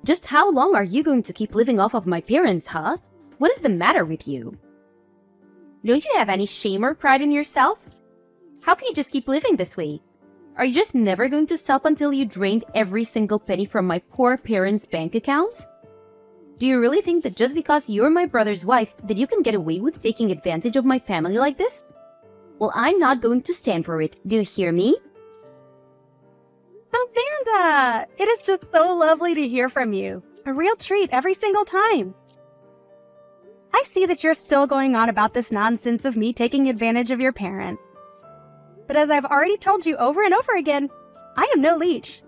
Just how long are you going to keep living off of my parents, huh? What is the matter with you? Don't you have any shame or pride in yourself? How can you just keep living this way? Are you just never going to stop until you drained every single penny from my poor parents' bank accounts? Do you really think that just because you're my brother's wife that you can get away with taking advantage of my family like this? Well, I'm not going to stand for it. Do you hear me? Amanda! It is just so lovely to hear from you. A real treat every single time. I see that you're still going on about this nonsense of me taking advantage of your parents. But as I've already told you over and over again, I am no leech.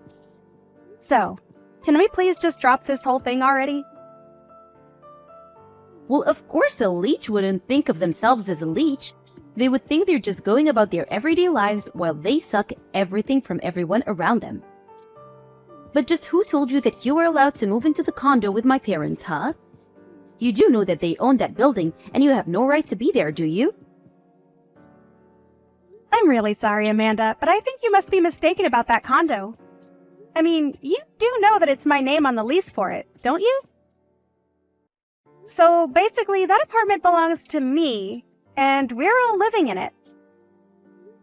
So, can we please just drop this whole thing already? Well, of course a leech wouldn't think of themselves as a leech. They would think they're just going about their everyday lives while they suck everything from everyone around them. But just who told you that you were allowed to move into the condo with my parents, huh? You do know that they own that building and you have no right to be there, do you? I'm really sorry, Amanda, but I think you must be mistaken about that condo. I mean, you do know that it's my name on the lease for it, don't you? So basically, that apartment belongs to me, and we're all living in it.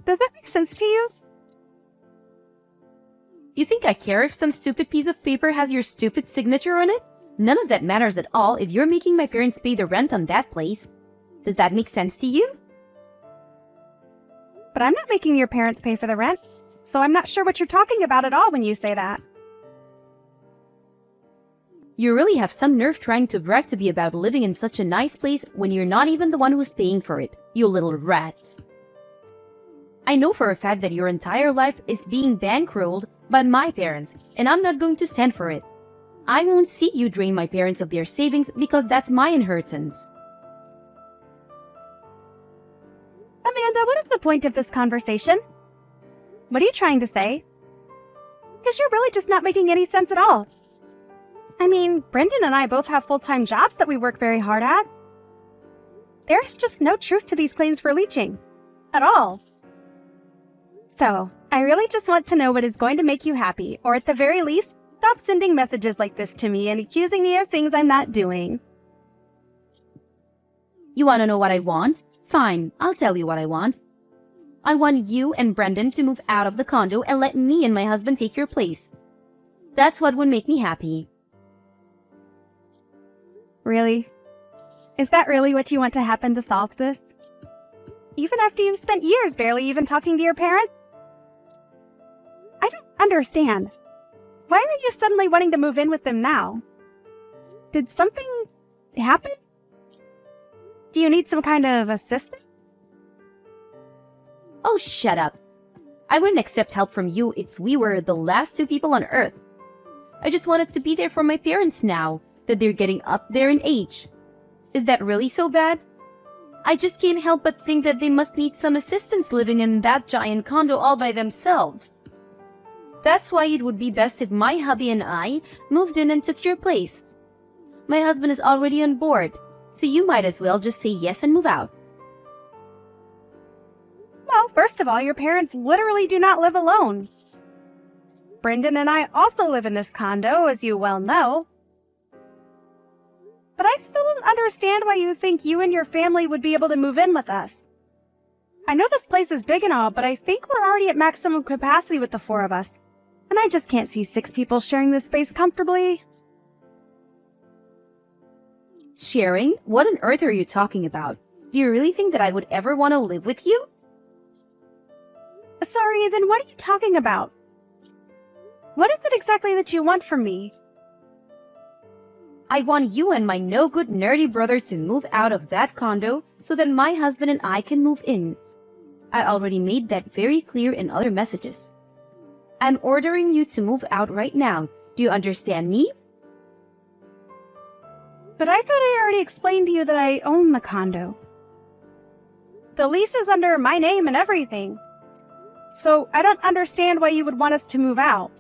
Does that make sense to you? You think I care if some stupid piece of paper has your stupid signature on it? None of that matters at all if you're making my parents pay the rent on that place. Does that make sense to you? But I'm not making your parents pay for the rent, so I'm not sure what you're talking about at all when you say that. You really have some nerve trying to brag to be about living in such a nice place when you're not even the one who's paying for it, you little rat. I know for a fact that your entire life is being bankrolled by my parents, and I'm not going to stand for it. I won't see you drain my parents of their savings because that's my inheritance. Amanda, what is the point of this conversation? What are you trying to say? Because you're really just not making any sense at all. I mean, Brendan and I both have full-time jobs that we work very hard at. There's just no truth to these claims for leeching. At all. So, I really just want to know what is going to make you happy, or at the very least, stop sending messages like this to me and accusing me of things I'm not doing. You want to know what I want? Fine, I'll tell you what I want. I want you and Brendan to move out of the condo and let me and my husband take your place. That's what would make me happy. Really? Is that really what you want to happen to solve this? Even after you've spent years barely even talking to your parents? I don't understand. Why are you suddenly wanting to move in with them now? Did something happen? Do you need some kind of assistance? Oh, shut up. I wouldn't accept help from you if we were the last two people on Earth. I just wanted to be there for my parents now that they're getting up there in age. Is that really so bad? I just can't help but think that they must need some assistance living in that giant condo all by themselves. That's why it would be best if my hubby and I moved in and took your place. My husband is already on board, so you might as well just say yes and move out. Well, first of all, your parents literally do not live alone. Brendan and I also live in this condo, as you well know. But I still don't understand why you think you and your family would be able to move in with us. I know this place is big and all, but I think we're already at maximum capacity with the four of us. And I just can't see 6 people sharing this space comfortably. Sharing? What on earth are you talking about? Do you really think that I would ever want to live with you? Sorry, then what are you talking about? What is it exactly that you want from me? I want you and my no-good nerdy brother to move out of that condo so that my husband and I can move in. I already made that very clear in other messages. I'm ordering you to move out right now. Do you understand me? But I thought I already explained to you that I own the condo. The lease is under my name and everything. So I don't understand why you would want us to move out.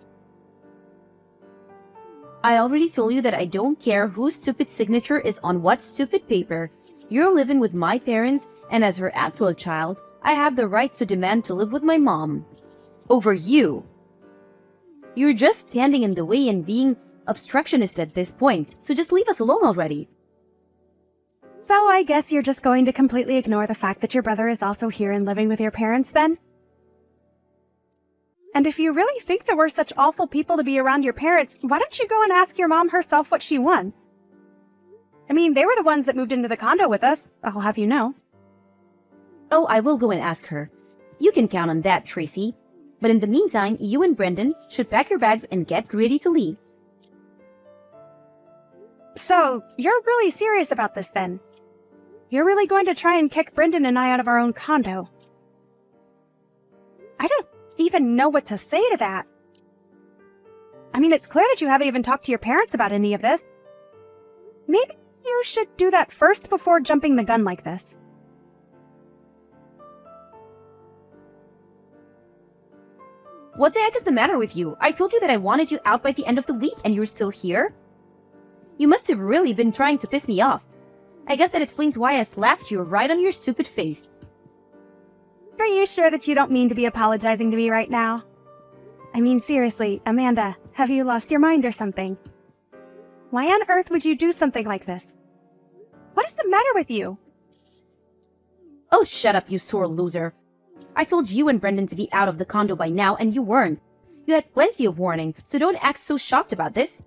I already told you that I don't care whose stupid signature is on what stupid paper. You're living with my parents, and as her actual child, I have the right to demand to live with my mom. Over you. You're just standing in the way and being obstructionist at this point, so just leave us alone already. So I guess you're just going to completely ignore the fact that your brother is also here and living with your parents then? And if you really think that we're such awful people to be around your parents, why don't you go and ask your mom herself what she wants? I mean, they were the ones that moved into the condo with us, I'll have you know. Oh, I will go and ask her. You can count on that, Tracy. But in the meantime, you and Brendan should pack your bags and get ready to leave. So, you're really serious about this then? You're really going to try and kick Brendan and I out of our own condo? I don't even know what to say to that. I mean, it's clear that you haven't even talked to your parents about any of this. Maybe you should do that first before jumping the gun like this. What the heck is the matter with you? I told you that I wanted you out by the end of the week and you're still here? You must have really been trying to piss me off. I guess that explains why I slapped you right on your stupid face. Are you sure that you don't mean to be apologizing to me right now? I mean, seriously, Amanda, have you lost your mind or something? Why on earth would you do something like this? What is the matter with you? Oh, shut up, you sore loser. I told you and Brendan to be out of the condo by now, and you weren't. You had plenty of warning, so don't act so shocked about this.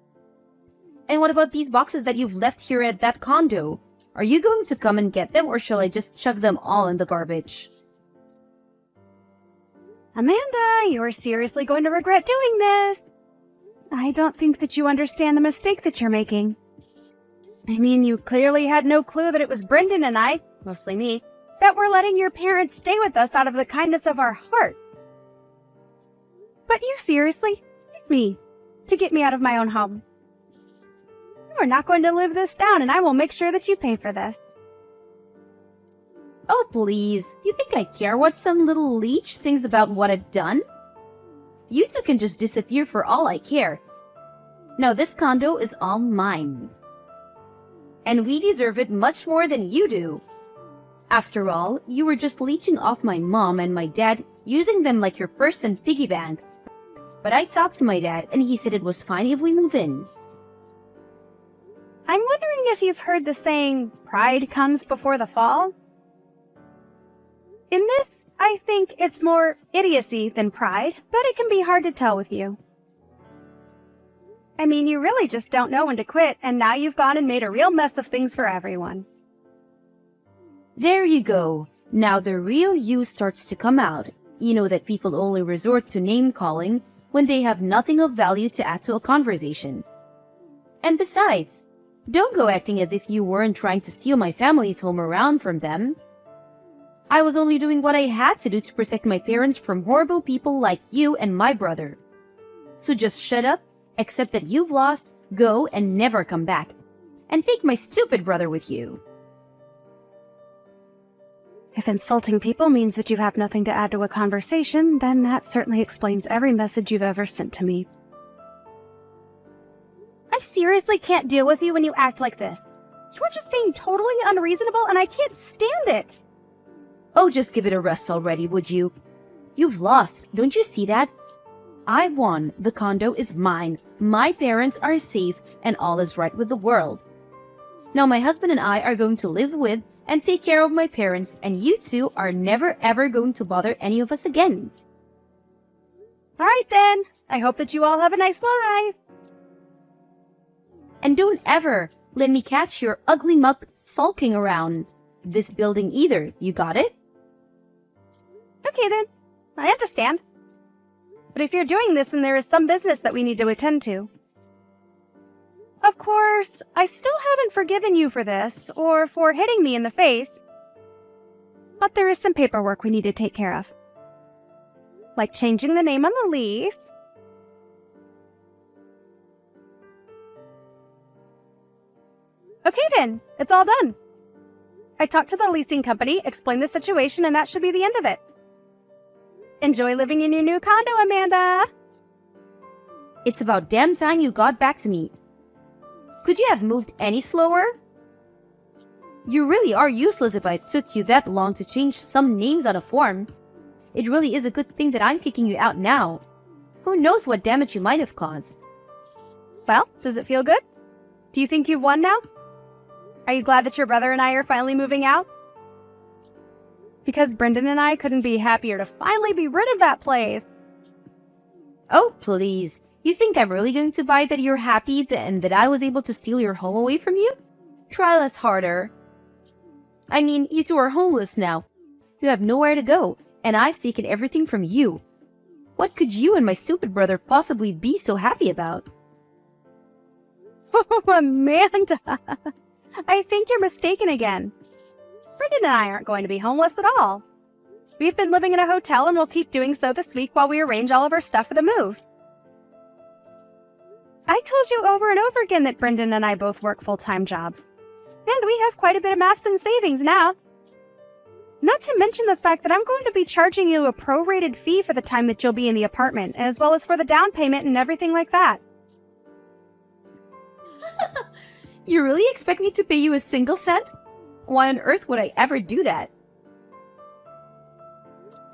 And what about these boxes that you've left here at that condo? Are you going to come and get them, or shall I just chuck them all in the garbage? Amanda, you're seriously going to regret doing this. I don't think that you understand the mistake that you're making. I mean, you clearly had no clue that it was Brendan and I, mostly me, that were letting your parents stay with us out of the kindness of our hearts. But you seriously hit me to get me out of my own home. You are not going to live this down, and I will make sure that you pay for this. Oh, please. You think I care what some little leech thinks about what I've done? You two can just disappear for all I care. Now this condo is all mine. And we deserve it much more than you do. After all, you were just leeching off my mom and my dad, using them like your purse and piggy bank. But I talked to my dad, and he said it was fine if we move in. I'm wondering if you've heard the saying, pride comes before the fall? In this, I think it's more idiocy than pride, but it can be hard to tell with you. I mean, you really just don't know when to quit, and now you've gone and made a real mess of things for everyone. There you go. Now the real you starts to come out. You know that people only resort to name-calling when they have nothing of value to add to a conversation. And besides, don't go acting as if you weren't trying to steal my family's home around from them. I was only doing what I had to do to protect my parents from horrible people like you and my brother. So just shut up, accept that you've lost, go and never come back. And take my stupid brother with you. If insulting people means that you have nothing to add to a conversation, then that certainly explains every message you've ever sent to me. I seriously can't deal with you when you act like this. You are just being totally unreasonable, and I can't stand it. Oh, just give it a rest already, would you? You've lost, don't you see that? I won, the condo is mine, my parents are safe, and all is right with the world. Now my husband and I are going to live with and take care of my parents, and you two are never ever going to bother any of us again. All right then, I hope that you all have a nice life. And don't ever let me catch your ugly mup sulking around this building either, you got it? Okay then, I understand. But if you're doing this, then there is some business that we need to attend to. Of course, I still haven't forgiven you for this, or for hitting me in the face. But there is some paperwork we need to take care of. Like changing the name on the lease. Okay then, it's all done. I talked to the leasing company, explained the situation, and that should be the end of it. Enjoy living in your new condo, Amanda! It's about damn time you got back to me. Could you have moved any slower? You really are useless if it took you that long to change some names on a form. It really is a good thing that I'm kicking you out now. Who knows what damage you might have caused. Well, does it feel good? Do you think you've won now? Are you glad that your brother and I are finally moving out? Because Brendan and I couldn't be happier to finally be rid of that place. Oh, please. You think I'm really going to buy that you're happy and that I was able to steal your home away from you? Try less harder. I mean, you two are homeless now. You have nowhere to go, and I've taken everything from you. What could you and my stupid brother possibly be so happy about? Oh, Amanda! I think you're mistaken again. Brendan and I aren't going to be homeless at all. We've been living in a hotel and we'll keep doing so this week while we arrange all of our stuff for the move. I told you over and over again that Brendan and I both work full-time jobs. And we have quite a bit amassed in savings now. Not to mention the fact that I'm going to be charging you a prorated fee for the time that you'll be in the apartment, as well as for the down payment and everything like that. You really expect me to pay you a single cent? Why on earth would I ever do that?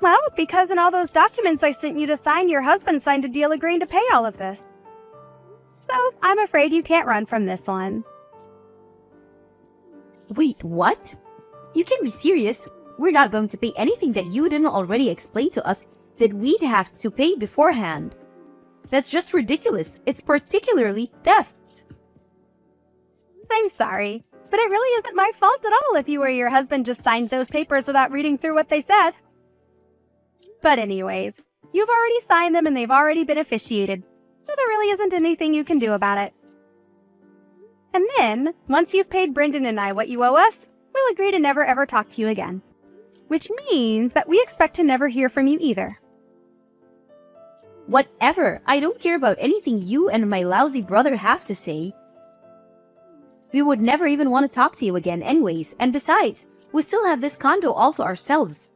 Well, because in all those documents I sent you to sign, your husband signed a deal agreeing to pay all of this. So, I'm afraid you can't run from this one. Wait, what? You can't be serious. We're not going to pay anything that you didn't already explain to us that we'd have to pay beforehand. That's just ridiculous. It's particularly theft. I'm sorry, but it really isn't my fault at all if you or your husband just signed those papers without reading through what they said. But anyways, you've already signed them and they've already been officiated, so there really isn't anything you can do about it. And then, once you've paid Brendan and I what you owe us, we'll agree to never ever talk to you again. Which means that we expect to never hear from you either. Whatever. I don't care about anything you and my lousy brother have to say. We would never even want to talk to you again anyways, and besides, we still have this condo all to ourselves.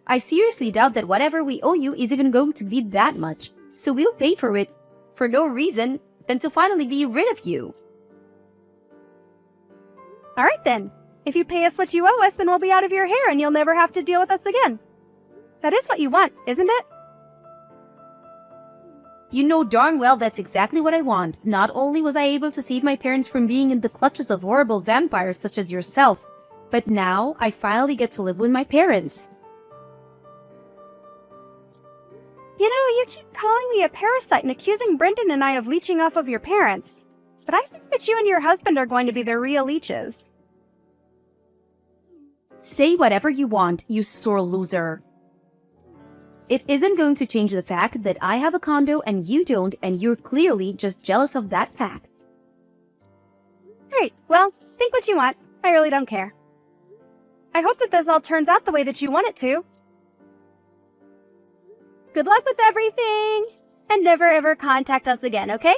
I seriously doubt that whatever we owe you is even going to be that much, so we'll pay for it for no reason than to finally be rid of you. Alright then, if you pay us what you owe us, then we'll be out of your hair and you'll never have to deal with us again. That is what you want, isn't it? You know darn well that's exactly what I want. Not only was I able to save my parents from being in the clutches of horrible vampires such as yourself, but now I finally get to live with my parents. You know, you keep calling me a parasite and accusing Brendan and I of leeching off of your parents. But I think that you and your husband are going to be the real leeches. Say whatever you want, you sore loser. It isn't going to change the fact that I have a condo and you don't, and you're clearly just jealous of that fact. Great, well, think what you want. I really don't care. I hope that this all turns out the way that you want it to. Good luck with everything, and never ever contact us again, okay?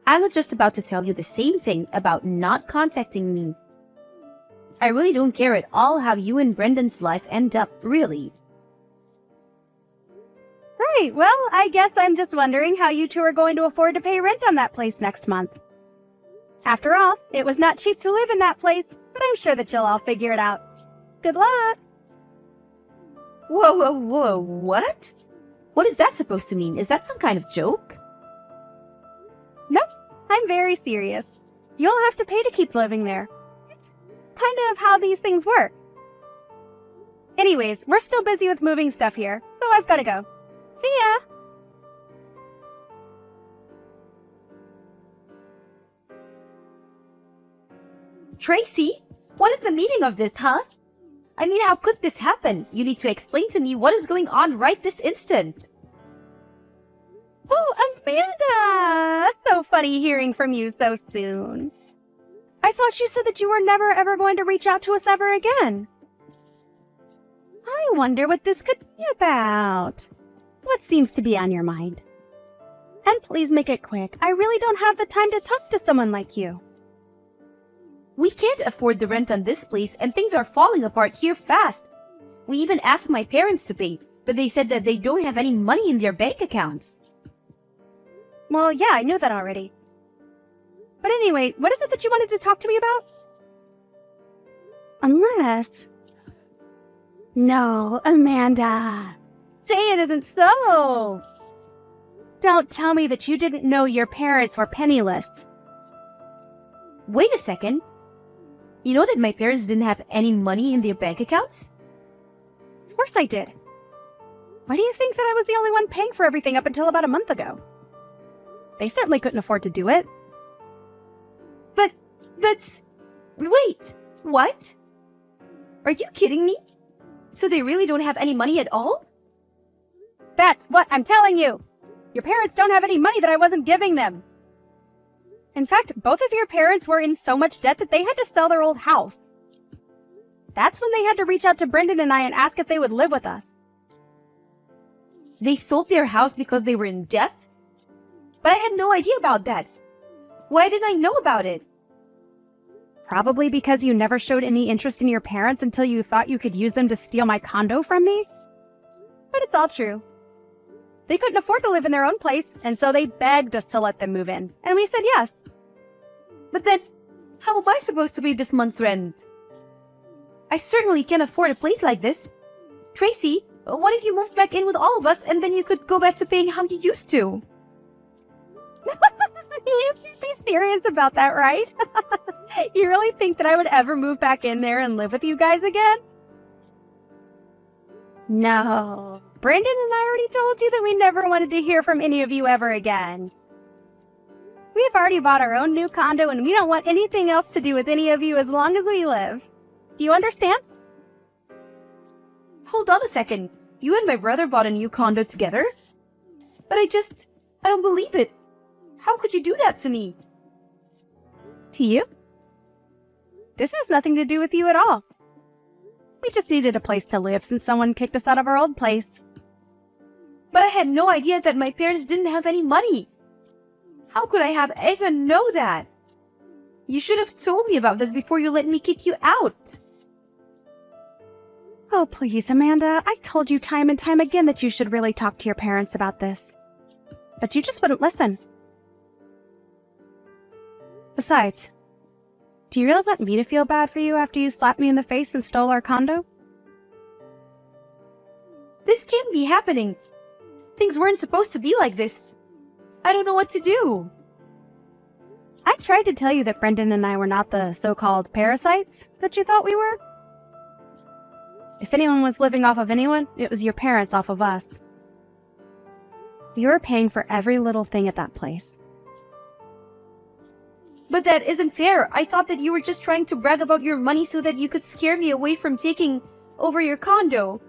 I was just about to tell you the same thing about not contacting me. I really don't care at all how you and Brendan's life end up, really. Right, well, I guess I'm just wondering how you two are going to afford to pay rent on that place next month. After all, it was not cheap to live in that place, but I'm sure that you'll all figure it out. Good luck! Whoa, what? What is that supposed to mean? Is that some kind of joke? Nope, I'm very serious. You'll have to pay to keep living there. It's kind of how these things work. Anyways, we're still busy with moving stuff here, so I've got to go. See ya! Tracy, what is the meaning of this, huh? I mean, how could this happen? You need to explain to me what is going on right this instant. Oh, Amanda! That's so funny hearing from you so soon. I thought you said that you were never ever going to reach out to us ever again. I wonder what this could be about. What seems to be on your mind? And please make it quick. I really don't have the time to talk to someone like you. We can't afford the rent on this place and things are falling apart here fast. We even asked my parents to pay, but they said that they don't have any money in their bank accounts. Well, yeah, I knew that already. But anyway, what is it that you wanted to talk to me about? Unless... No, Amanda. Say it isn't so. don't tell me that you didn't know your parents were penniless. Wait a second. You know that my parents didn't have any money in their bank accounts? Of course I did. Why do you think that I was the only one paying for everything up until about a month ago? They certainly couldn't afford to do it. But that's... Wait, what? Are you kidding me? So they really don't have any money at all? That's what I'm telling you! Your parents don't have any money that I wasn't giving them. In fact, both of your parents were in so much debt that they had to sell their old house. That's when they had to reach out to Brendan and I and ask if they would live with us. They sold their house because they were in debt? But I had no idea about that. Why didn't I know about it? Probably because you never showed any interest in your parents until you thought you could use them to steal my condo from me. But it's all true. They couldn't afford to live in their own place, and so they begged us to let them move in, and we said yes. But then, how am I supposed to pay this month's rent? I certainly can't afford a place like this. Tracy, what if you moved back in with all of us and then you could go back to paying how you used to? You can't be serious about that, right? You really think that I would ever move back in there and live with you guys again? No. Brendan and I already told you that we never wanted to hear from any of you ever again. We've already bought our own new condo and we don't want anything else to do with any of you as long as we live. Do you understand? Hold on a second. You and my brother bought a new condo together? But I don't believe it. How could you do that to me? To you? This has nothing to do with you at all. We just needed a place to live since someone kicked us out of our old place. But I had no idea that my parents didn't have any money. How could I have even know that? You should have told me about this before you let me kick you out. Oh, please, Amanda. I told you time and time again that you should really talk to your parents about this. But you just wouldn't listen. Besides, do you really want me to feel bad for you after you slapped me in the face and stole our condo? This can't be happening. Things weren't supposed to be like this. I don't know what to do. I tried to tell you that Brendan and I were not the so-called parasites that you thought we were. If anyone was living off of anyone, it was your parents off of us. You were paying for every little thing at that place. But that isn't fair. I thought that you were just trying to brag about your money so that you could scare me away from taking over your condo.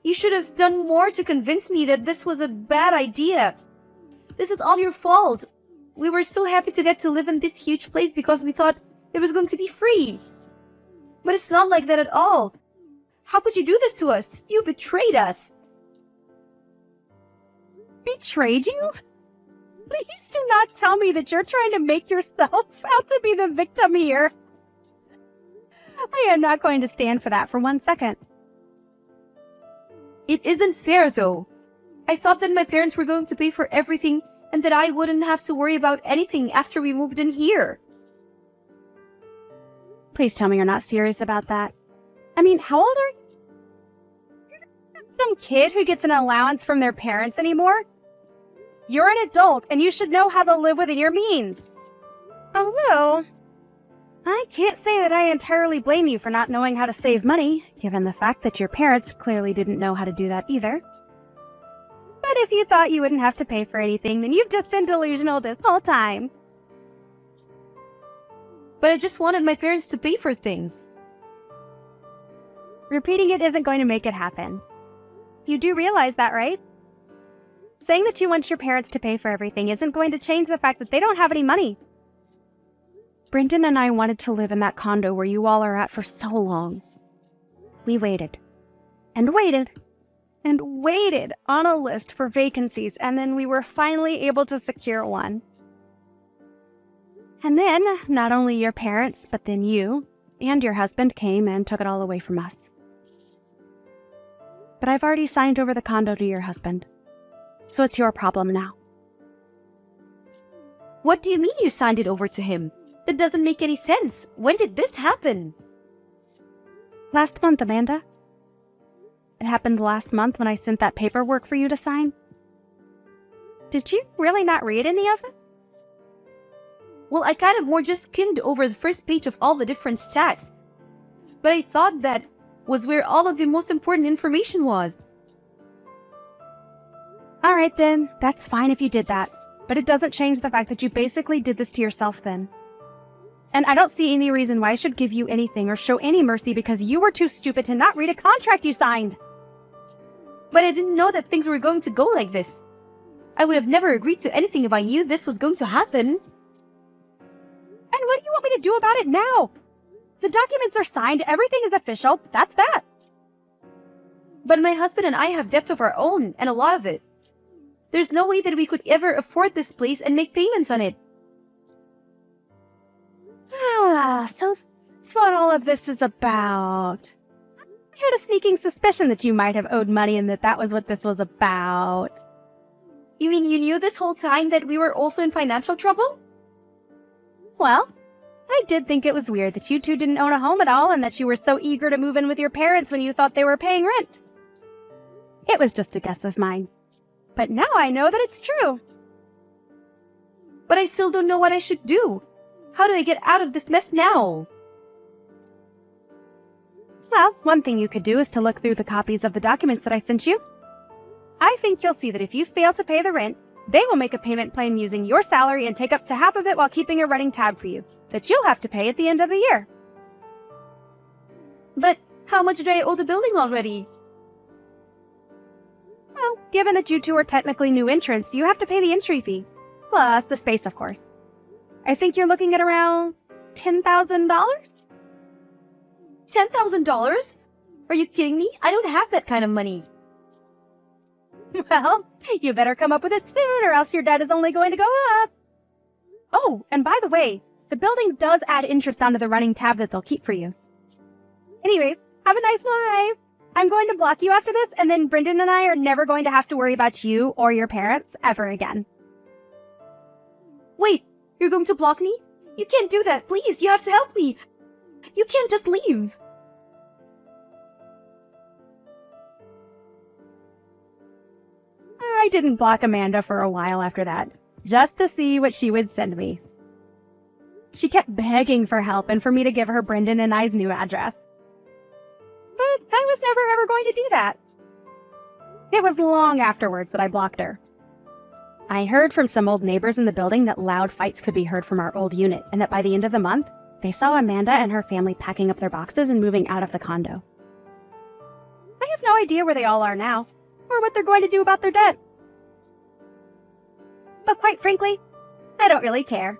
You should have done more to convince me that this was a bad idea. This is all your fault. We were so happy to get to live in this huge place because we thought it was going to be free. But it's not like that at all. How could you do this to us? You betrayed us. Betrayed you? Please do not tell me that you're trying to make yourself out to be the victim here. I am not going to stand for that for 1 second. It isn't fair, though. I thought that my parents were going to pay for everything and that I wouldn't have to worry about anything after we moved in here. Please tell me you're not serious about that. I mean, how old are you? You're not some kid who gets an allowance from their parents anymore. You're an adult, and you should know how to live within your means. Although, I can't say that I entirely blame you for not knowing how to save money, given the fact that your parents clearly didn't know how to do that either. But if you thought you wouldn't have to pay for anything, then you've just been delusional this whole time. But I just wanted my parents to pay for things. Repeating it isn't going to make it happen. You do realize that, right? Saying that you want your parents to pay for everything isn't going to change the fact that they don't have any money. Brendan and I wanted to live in that condo where you all are at for so long. We waited, and waited, and waited on a list for vacancies, and then we were finally able to secure one. And then, not only your parents, but then you and your husband came and took it all away from us. But I've already signed over the condo to your husband. So it's your problem now. What do you mean you signed it over to him? That doesn't make any sense. When did this happen? Last month, Amanda. It happened last month when I sent that paperwork for you to sign. Did you really not read any of it? Well, I kind of more just skimmed over the first page of all the different stacks. But I thought that was where all of the most important information was. Alright then, that's fine if you did that. But it doesn't change the fact that you basically did this to yourself then. And I don't see any reason why I should give you anything or show any mercy because you were too stupid to not read a contract you signed. But I didn't know that things were going to go like this. I would have never agreed to anything if I knew this was going to happen. And what do you want me to do about it now? The documents are signed, everything is official, that's that. But my husband and I have debt of our own, and a lot of it. There's no way that we could ever afford this place and make payments on it. So that's what all of this is about. I had a sneaking suspicion that you might have owed money and that was what this was about. You mean you knew this whole time that we were also in financial trouble? Well, I did think it was weird that you two didn't own a home at all and that you were so eager to move in with your parents when you thought they were paying rent. It was just a guess of mine. But now I know that it's true. But I still don't know what I should do. How do I get out of this mess now? Well, one thing you could do is to look through the copies of the documents that I sent you. I think you'll see that if you fail to pay the rent, they will make a payment plan using your salary and take up to half of it while keeping a running tab for you that you'll have to pay at the end of the year. But how much do I owe the building already? Well, given that you two are technically new entrants, you have to pay the entry fee. Plus the space, of course. I think you're looking at around $10,000? $10,000? Are you kidding me? I don't have that kind of money. Well, you better come up with it soon or else your debt is only going to go up. Oh, and by the way, the building does add interest onto the running tab that they'll keep for you. Anyways, have a nice life. I'm going to block you after this, and then Brendan and I are never going to have to worry about you or your parents ever again. Wait, you're going to block me? You can't do that. Please, you have to help me. You can't just leave. I didn't block Amanda for a while after that, just to see what she would send me. She kept begging for help and for me to give her Brendan and I's new address. But I was never ever going to do that. It was long afterwards that I blocked her. I heard from some old neighbors in the building that loud fights could be heard from our old unit, and that by the end of the month, they saw Amanda and her family packing up their boxes and moving out of the condo. I have no idea where they all are now, or what they're going to do about their debt. But quite frankly, I don't really care.